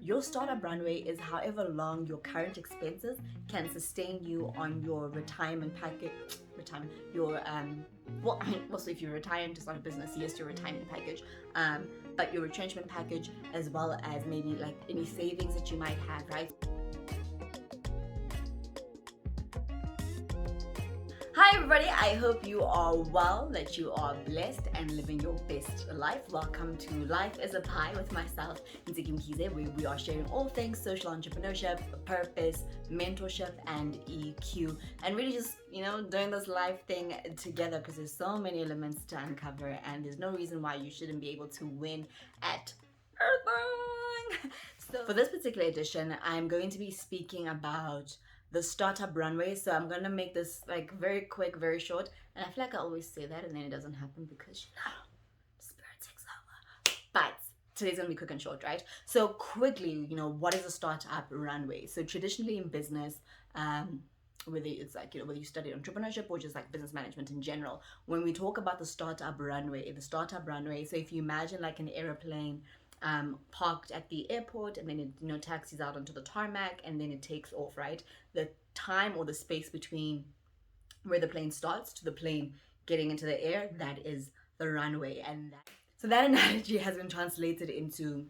Your startup runway is however long your current expenses can sustain you on your retirement package. Also if you're retiring to start a business, yes, your retirement package, but your retrenchment package, as well as maybe like any savings that you might have, right? Hi everybody, I hope you are well, that you are blessed and living your best life. Welcome to Life is a Pie with myself, Nziki Mkize, where we are sharing all things social entrepreneurship, purpose, mentorship, and EQ. And really just, doing this life thing together because there's so many elements to uncover and there's no reason why you shouldn't be able to win at everything. So for this particular edition, I'm going to be speaking about the startup runway. So I'm gonna make this like very quick, very short. And I feel like I always say that and then it doesn't happen because spirit takes over. But today's gonna be quick and short, right? So quickly, what is a startup runway? So traditionally in business, whether it's like, whether you study entrepreneurship or just like business management in general, when we talk about the startup runway, so if you imagine like an airplane parked at the airport and then it taxis out onto the tarmac and then it takes off, right? The time or the space between where the plane starts to the plane getting into the air, that is the runway. And that analogy has been translated into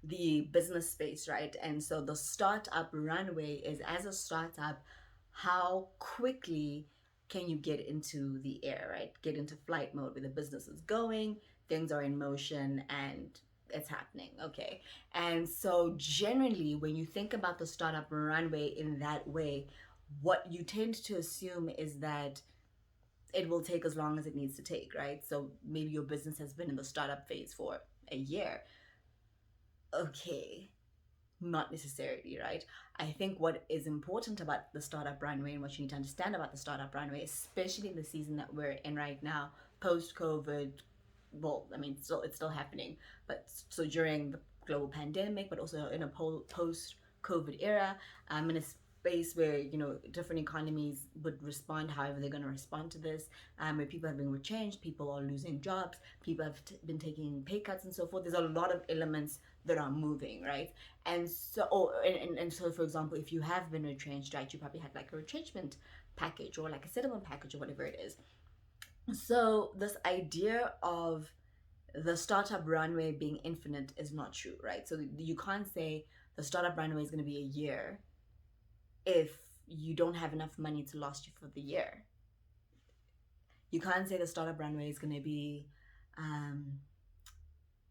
the business space, right? And so the startup runway is, as a startup, how quickly can you get into the air, right? Get into flight mode where the business is going, things are in motion, and it's happening, okay? And so generally, when you think about the startup runway in that way, what you tend to assume is that it will take as long as it needs to take, right? So maybe your business has been in the startup phase for a year. Okay, not necessarily, right? I think what is important about the startup runway and what you need to understand about the startup runway, especially in the season that we're in right now, post-COVID, well, I mean, it's still happening, but so during the global pandemic, but also in a post-COVID era, in a space where different economies would respond however they're going to respond to this, where people have been retrenched, people are losing jobs, people have been taking pay cuts and so forth. There's a lot of elements that are moving, right? And so, and so, for example, if you have been retrenched, right, you probably had like a retrenchment package or like a settlement package or whatever it is. So this idea of the startup runway being infinite is not true, right? So you can't say the startup runway is going to be a year if you don't have enough money to last you for the year. You can't say the startup runway is going to be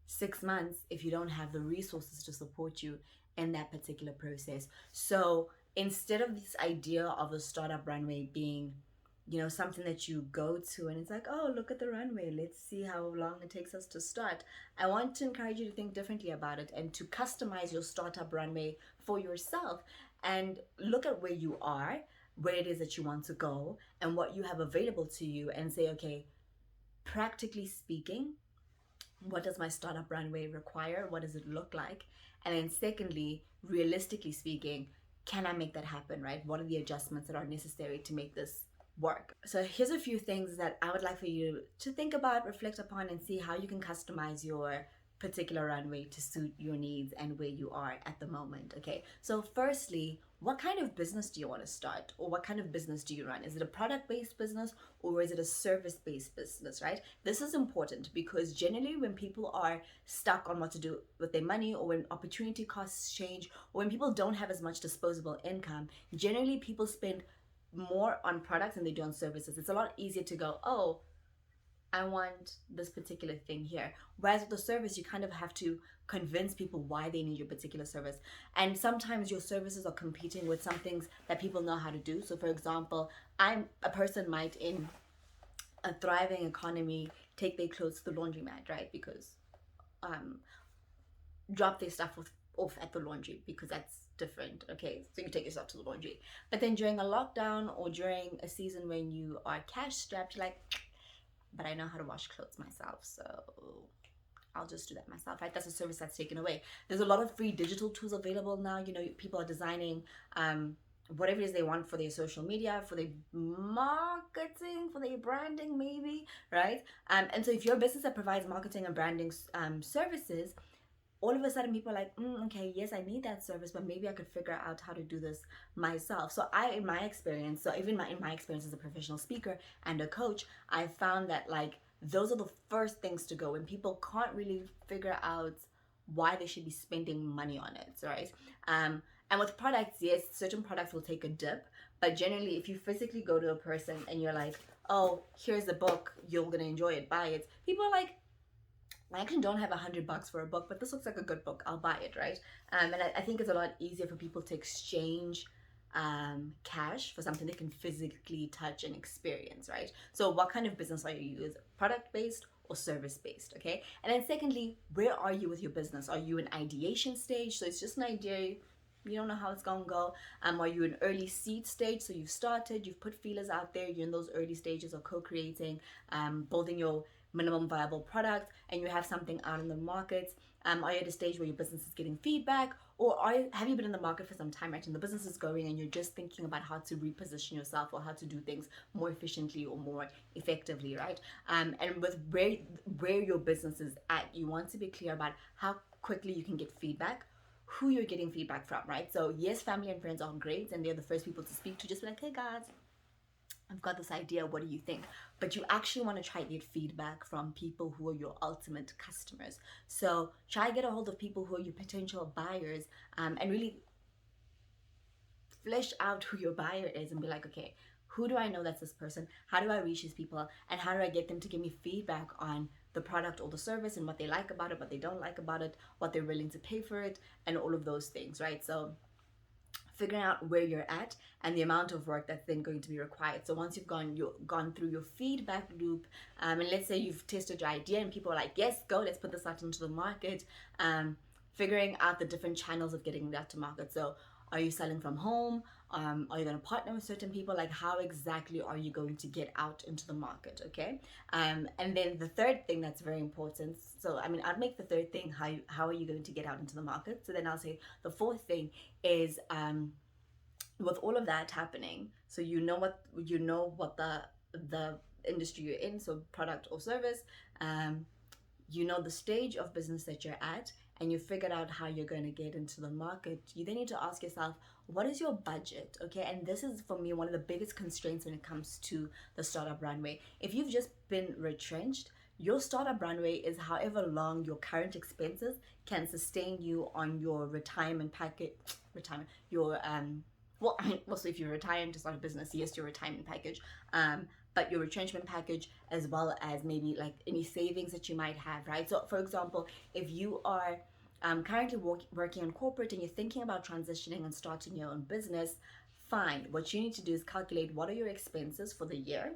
6 months if you don't have the resources to support you in that particular process. So instead of this idea of the startup runway being something that you go to and it's like, oh, look at the runway, let's see how long it takes us to start. I want to encourage you to think differently about it and to customize your startup runway for yourself and look at where you are, where it is that you want to go, and what you have available to you, and say, okay, practically speaking, what does my startup runway require? What does it look like? And then secondly, realistically speaking, can I make that happen, right? What are the adjustments that are necessary to make this work? So here's a few things that I would like for you to think about, reflect upon, and see how you can customize your particular runway to suit your needs and where you are at the moment. Okay, so firstly, what kind of business do you want to start, or what kind of business do you run? Is it a product-based business or is it a service-based business, right? This is important because generally when people are stuck on what to do with their money, or when opportunity costs change, or when people don't have as much disposable income, generally people spend more on products than they do on services. It's a lot easier to go, oh, I want this particular thing here. Whereas with the service, you kind of have to convince people why they need your particular service. And sometimes your services are competing with some things that people know how to do. So for example, a person might in a thriving economy take their clothes to the laundromat, right? Because drop their stuff off at the laundry because that's different. Okay, so you take yourself to the laundry. But then during a lockdown or during a season when you are cash strapped, you're like, but I know how to wash clothes myself, so I'll just do that myself, right? That's a service that's taken away. There's a lot of free digital tools available now. People are designing whatever it is they want for their social media, for their marketing, for their branding maybe, right? And so if you're a business that provides marketing and branding services, all of a sudden people are like, okay, yes, I need that service, but maybe I could figure out how to do this myself. So in my experience, so even in my experience as a professional speaker and a coach, I found that like those are the first things to go when people can't really figure out why they should be spending money on it, right? And with products, yes, certain products will take a dip, but generally, if you physically go to a person and you're like, oh, here's the book, you're gonna enjoy it, buy it. People are like, I actually don't have $100 for a book, but this looks like a good book. I'll buy it, right? And I think it's a lot easier for people to exchange cash for something they can physically touch and experience, right? So, what kind of business are you? Is product based or service based? Okay. And then, secondly, where are you with your business? Are you in ideation stage? So it's just an idea. You don't know how it's gonna go. Are you in early seed stage? So you've started, you've put feelers out there, you're in those early stages of co-creating, building your minimum viable product, and you have something out in the market. Are you at a stage where your business is getting feedback, or have you been in the market for some time, right? And the business is going, and you're just thinking about how to reposition yourself or how to do things more efficiently or more effectively, right? And with where your business is at, you want to be clear about how quickly you can get feedback, who you're getting feedback from, right? So yes, family and friends are great, and they're the first people to speak to. Just be like, hey guys, I've got this idea, what do you think? But you actually want to try to get feedback from people who are your ultimate customers. So try to get a hold of people who are your potential buyers, and really flesh out who your buyer is and be like, okay, who do I know that's this person? How do I reach these people? And how do I get them to give me feedback on the product or the service and what they like about it, what they don't like about it, what they're willing to pay for it, and all of those things, right? So figuring out where you're at and the amount of work that's then going to be required. So once you've gone through your feedback loop, and let's say you've tested your idea and people are like, yes, go, let's put this out into the market, figuring out the different channels of getting that to market. So are you selling from home? Are you going to partner with certain people? Like, how exactly are you going to get out into the market? Okay. And then the third thing that's very important. So, I mean, I'd make the third thing, how are you going to get out into the market? So then I'll say the fourth thing is, with all of that happening, so you know what the industry you're in, so product or service, you know the stage of business that you're at, and you figured out how you're going to get into the market. You then need to ask yourself, what is your budget? Okay. And this is, for me, one of the biggest constraints when it comes to the startup runway. If you've just been retrenched, your startup runway is however long your current expenses can sustain you on your retirement package, your well, I mean, also if you're retiring to start a business, yes, your retirement package, but your retrenchment package, as well as maybe like any savings that you might have, right? So for example, if you are currently working in corporate and you're thinking about transitioning and starting your own business, fine. What you need to do is calculate what are your expenses for the year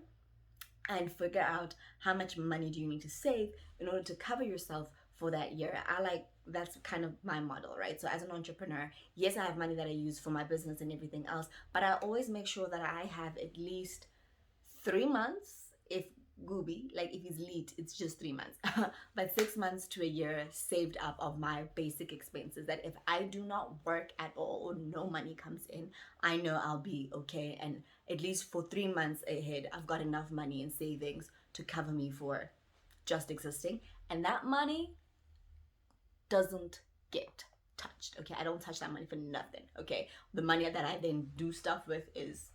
and figure out how much money do you need to save in order to cover yourself for that year. That's kind of my model, right? So as an entrepreneur, yes, I have money that I use for my business and everything else, but I always make sure that I have at least 3 months, if gooby, like if he's lead, it's just 3 months, but 6 months to a year saved up of my basic expenses, that if I do not work at all or no money comes in, I know I'll be okay. And at least for 3 months ahead, I've got enough money in savings to cover me for just existing. And that money doesn't get touched. Okay. I don't touch that money for nothing. Okay. The money that I then do stuff with is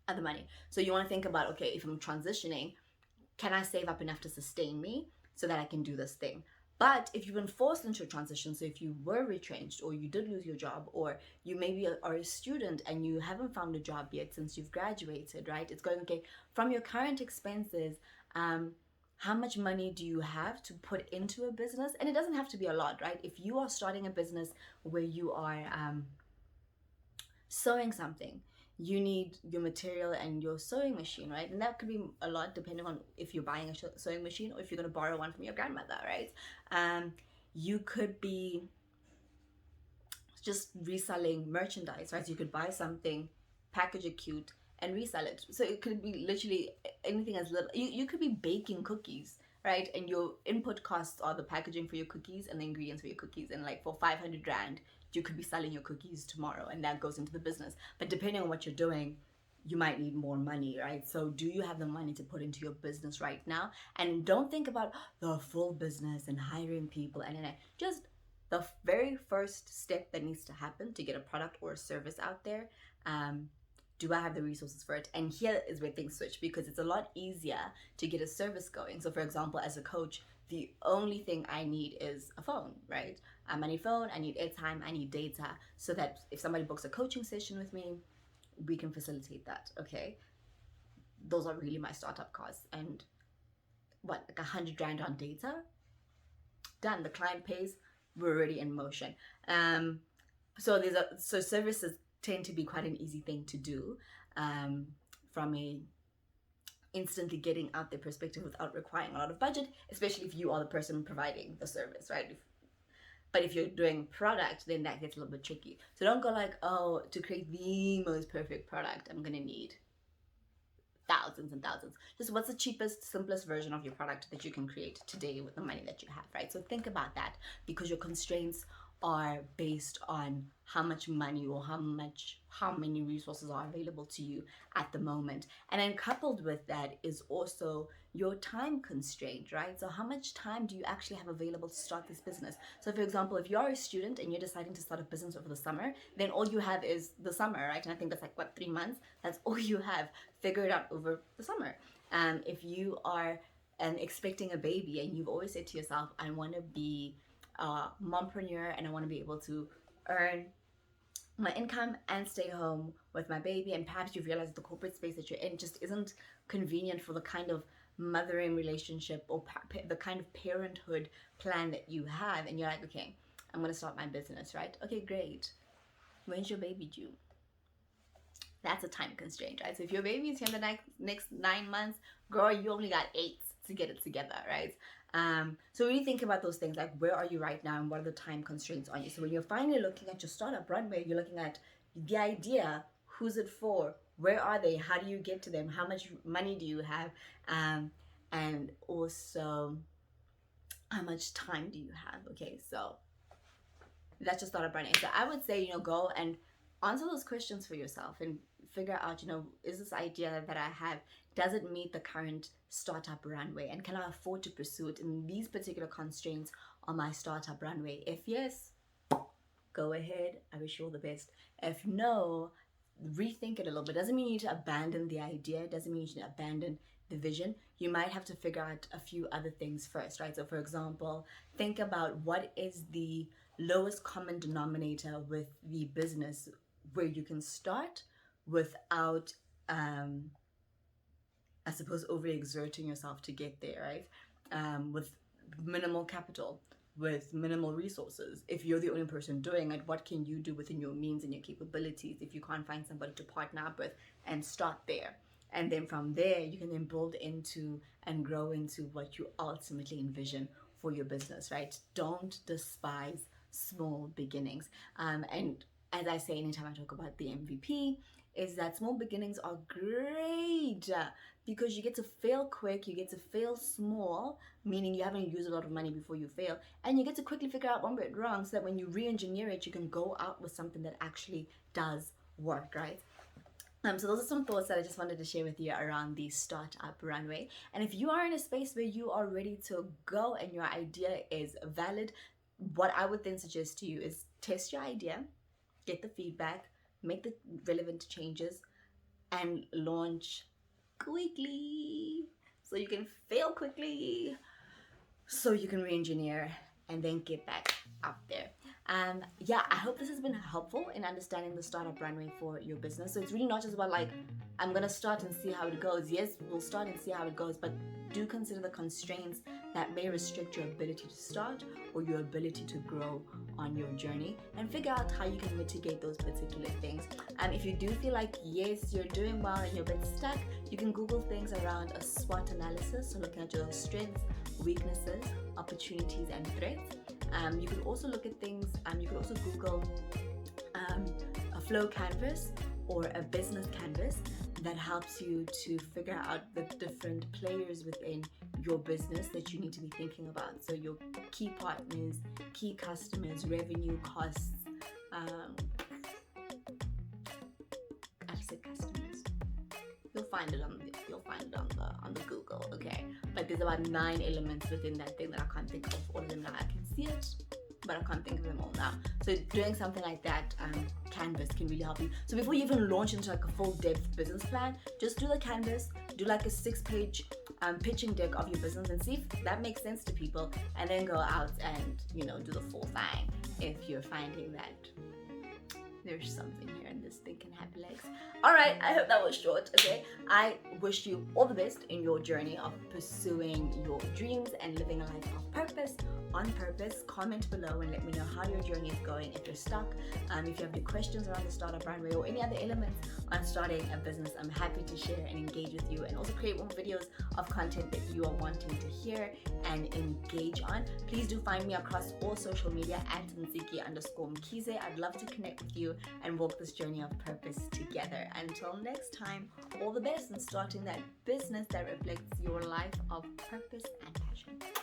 other money. So you want to think about, okay, if I'm transitioning, can I save up enough to sustain me so that I can do this thing? But if you've been forced into a transition, so if you were retrenched or you did lose your job, or you maybe are a student and you haven't found a job yet since you've graduated, right? It's going, okay, from your current expenses, how much money do you have to put into a business? And it doesn't have to be a lot, right? If you are starting a business where you are sewing something, you need your material and your sewing machine, right? And that could be a lot depending on if you're buying a sewing machine or if you're going to borrow one from your grandmother, right? You could be just reselling merchandise, right? So you could buy something, package it cute, and resell it. So it could be literally anything as little. You could be baking cookies, right? And your input costs are the packaging for your cookies and the ingredients for your cookies. And like for 500 Rand, you could be selling your cookies tomorrow, and that goes into the business. But depending on what you're doing, you might need more money, right? So do you have the money to put into your business right now? And don't think about the full business and hiring people, and just the very first step that needs to happen to get a product or a service out there, do I have the resources for it? And here is where things switch, because it's a lot easier to get a service going. So for example, as a coach, the only thing I need is a phone, right? I need phone, I need airtime, I need data, so that if somebody books a coaching session with me, we can facilitate that, okay? Those are really my startup costs. And what, like 100 grand on data? Done, the client pays, we're already in motion. So services tend to be quite an easy thing to do, from a instantly getting out their perspective without requiring a lot of budget, especially if you are the person providing the service, right? But if you're doing product, then that gets a little bit tricky. So don't go like, oh, to create the most perfect product, I'm gonna need thousands and thousands. Just what's the cheapest, simplest version of your product that you can create today with the money that you have, right? So think about that, because your constraints are based on how much money or how many resources are available to you at the moment. And then coupled with that is also your time constraint, right? So how much time do you actually have available to start this business? So for example, if you're a student and you're deciding to start a business over the summer, then all you have is the summer, right? And I think that's like, what, 3 months? That's all you have. Figure it out over the summer. If you are expecting a baby and you've always said to yourself, I want to be mompreneur and I want to be able to earn my income and stay home with my baby, and perhaps you realize that the corporate space that you're in just isn't convenient for the kind of mothering relationship or the kind of parenthood plan that you have, and you're like, okay, I'm going to start my business, right? Okay, great. When's your baby due? That's a time constraint, right? So if your baby is here in the next 9 months, girl, you only got 8 to get it together, right? So when you think about those things, like where are you right now and what are the time constraints on you? So when you're finally looking at your startup runway, you're looking at the idea, who's it for, where are they, how do you get to them, how much money do you have, and also how much time do you have? Okay, so that's your startup runway. So I would say, go and answer those questions for yourself and figure out, is this idea that I have, does it meet the current startup runway, and can I afford to pursue it in these particular constraints on my startup runway? If yes, go ahead. I wish you all the best. If no, rethink it a little bit. Doesn't mean you need to abandon the idea. Doesn't mean you should abandon the vision. You might have to figure out a few other things first, right? So for example, think about what is the lowest common denominator with the business where you can start without I suppose overexerting yourself to get there, right? With minimal capital, with minimal resources. If you're the only person doing it, what can you do within your means and your capabilities if you can't find somebody to partner up with, and start there? And then from there, you can then build into and grow into what you ultimately envision for your business, right? Don't despise small beginnings. And as I say anytime I talk about the MVP, is that small beginnings are great because you get to fail quick, you get to fail small, meaning you haven't used a lot of money before you fail, and you get to quickly figure out what went wrong so that when you re-engineer it, you can go out with something that actually does work, right? So those are some thoughts that I just wanted to share with you around the startup runway. And if you are in a space where you are ready to go and your idea is valid, what I would then suggest to you is test your idea, get the feedback, make the relevant changes, and launch quickly so you can fail quickly, so you can re-engineer and then get back out there. Yeah, I hope this has been helpful in understanding the startup runway for your business. So it's really not just about like, I'm gonna start and see how it goes. Yes, we'll start and see how it goes, but do consider the constraints that may restrict your ability to start or your ability to grow on your journey, and figure out how you can mitigate those particular things. If you do feel like, yes, you're doing well and you're a bit stuck, you can Google things around a SWOT analysis, so looking at your strengths, weaknesses, opportunities, and threats. You could also look at things, you could also Google a flow canvas or a business canvas that helps you to figure out the different players within your business that you need to be thinking about. So your key partners, key customers, revenue, costs, I said customers. You'll find it on the Google, okay? But there's about 9 elements within that thing that I can't think of all of them now. I can see it, but I can't think of them all now. So doing something like that, canvas can really help you. So before you even launch into like a full depth business plan, just do the canvas, do like a 6-page pitching deck of your business and see if that makes sense to people, and then go out and, you know, do the full thing if you're finding that there's something here and this thing can have legs. All right, I hope that was short. Okay, I wish you all the best in your journey of pursuing your dreams and living a life of purpose, on purpose. Comment below and let me know how your journey is going. If you're stuck, if you have any questions around the startup runway or any other elements on starting a business, I'm happy to share and engage with you, and also create more videos of content that you are wanting to hear and engage on. Please do find me across all social media at Nziki_Mkhize. I'd love to connect with you and walk this journey of purpose together. Until next time, all the best in starting that business that reflects your life of purpose and passion.